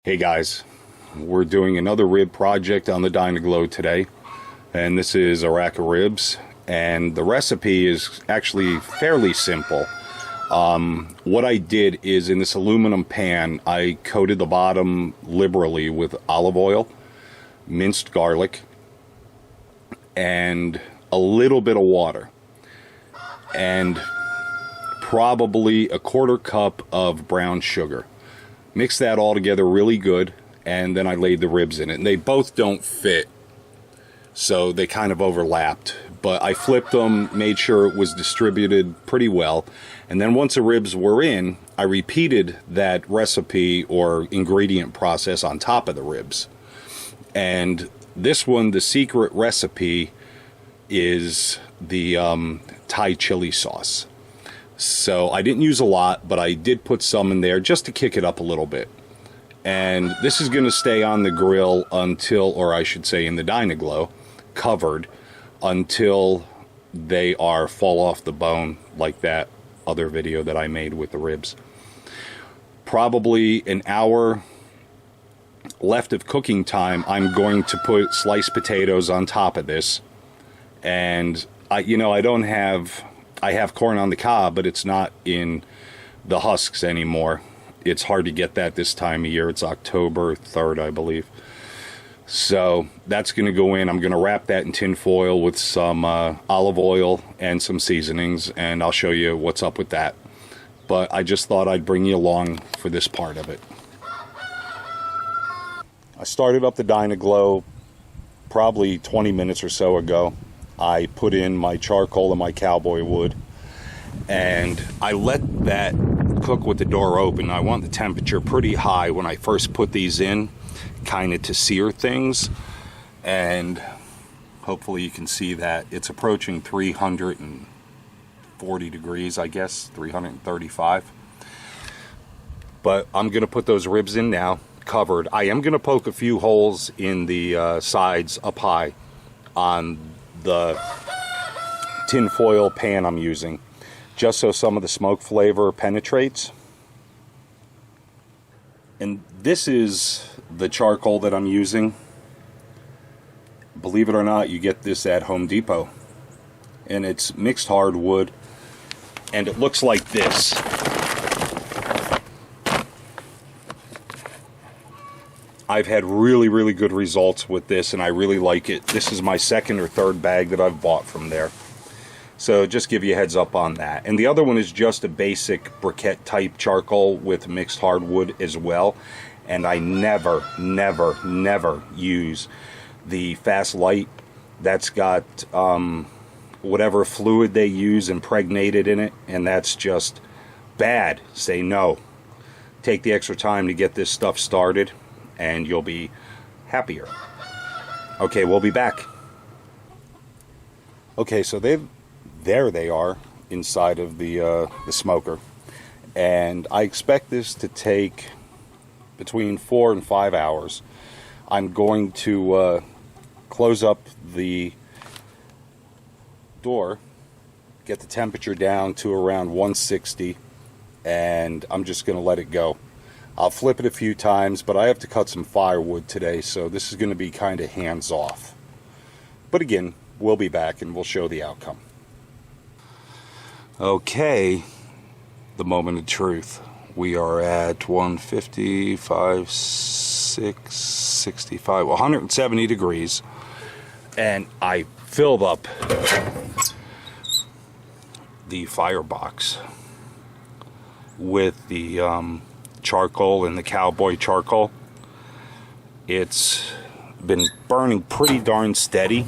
Hey guys, we're doing another rib project on the Dyna-Glo today, and this is a rack of ribs, and the recipe is actually fairly simple. What I did is in this aluminum pan, I coated the bottom liberally with olive oil, minced garlic, and a little bit of water, and probably a quarter cup of brown sugar. Mix that all together really good, and then I laid the ribs in it. And they both don't fit, so they kind of overlapped. But I flipped them, made sure it was distributed pretty well. And then once the ribs were in, I repeated that recipe or ingredient process on top of the ribs. And this one, the secret recipe, is the Thai chili sauce. So I didn't use a lot, but I did put some in there just to kick it up a little bit. And this is going to stay on the grill until, or I should say in the Dyna-Glo, covered until they are fall off the bone, like that other video that I made with the ribs. Probably an hour left of cooking time. I'm going to put sliced potatoes on top of this. And I have corn on the cob, but it's not in the husks anymore. It's hard to get that this time of year. It's October 3rd, I believe. So that's going to go in. I'm going to wrap that in tin foil with some olive oil and some seasonings, and I'll show you what's up with that. But I just thought I'd bring you along for this part of it. I started up the Dyna-Glo probably 20 minutes or so ago. I put in my charcoal and my cowboy wood, and I let that cook with the door open. I want the temperature pretty high when I first put these in, kind of to sear things, and hopefully you can see that it's approaching 340 degrees, I guess, 335. But I'm going to put those ribs in now, covered. I am going to poke a few holes in the sides up high on the tin foil pan I'm using, just so some of the smoke flavor penetrates. And this is the charcoal that I'm using. Believe it or not, you get this at Home Depot, and it's mixed hardwood, and it looks like this. I've had really good results with this, and I really like it. This is my second or third bag that I've bought from there. So just give you a heads up on that. And the other one is just a basic briquette type charcoal with mixed hardwood as well. And I never use the Fast Light. That's got whatever fluid they use impregnated in it, and that's just bad. Say no. Take the extra time to get this stuff started, and you'll be happier. Okay, we'll be back. Okay, so there they are inside of the smoker, and I expect this to take between 4 and 5 hours. I'm going to close up the door, get the temperature down to around 160, and I'm just going to let it go. I'll flip it a few times, but I have to cut some firewood today, so this is going to be kind of hands-off. But again, we'll be back and we'll show the outcome. Okay, the moment of truth. We are at 155, 65, 170 degrees, and I filled up the firebox with the charcoal and the cowboy charcoal. It's been burning pretty darn steady.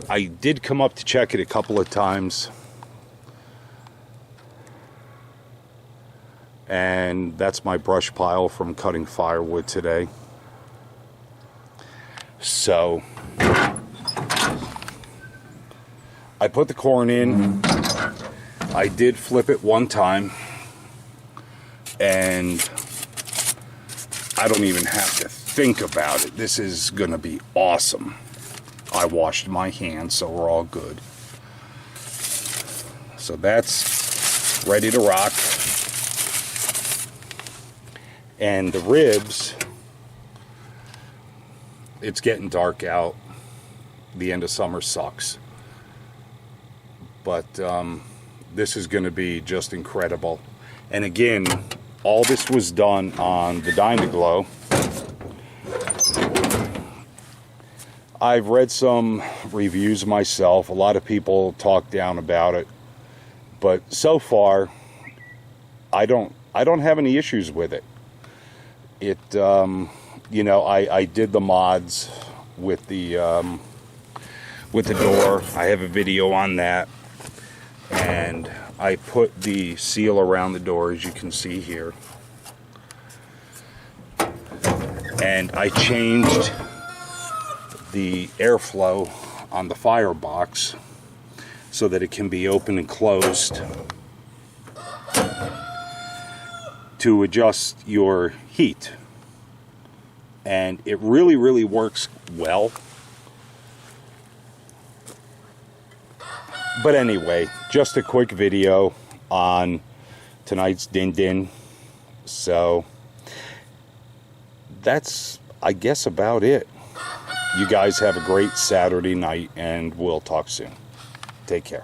I did come up to check it a couple of times, and that's my brush pile from cutting firewood today. So I put the corn in. I did flip it one time, and I don't even have to think about it. This is gonna be awesome. I washed my hands, so we're all good. So that's ready to rock. And the ribs, it's getting dark out. The end of summer sucks. But this is going to be just incredible. And again, all this was done on the Dyna-Glo. I've read some reviews myself. A lot of people talk down about it. But so far, I don't have any issues with it. It, you know, I did the mods with the door. I have a video on that. And I put the seal around the door, as you can see here. And I changed the airflow on the firebox so that it can be open and closed to adjust your heat. And it really, really works well. But anyway, just a quick video on tonight's Din Din. So that's, I guess, about it. You guys have a great Saturday night, and we'll talk soon. Take care.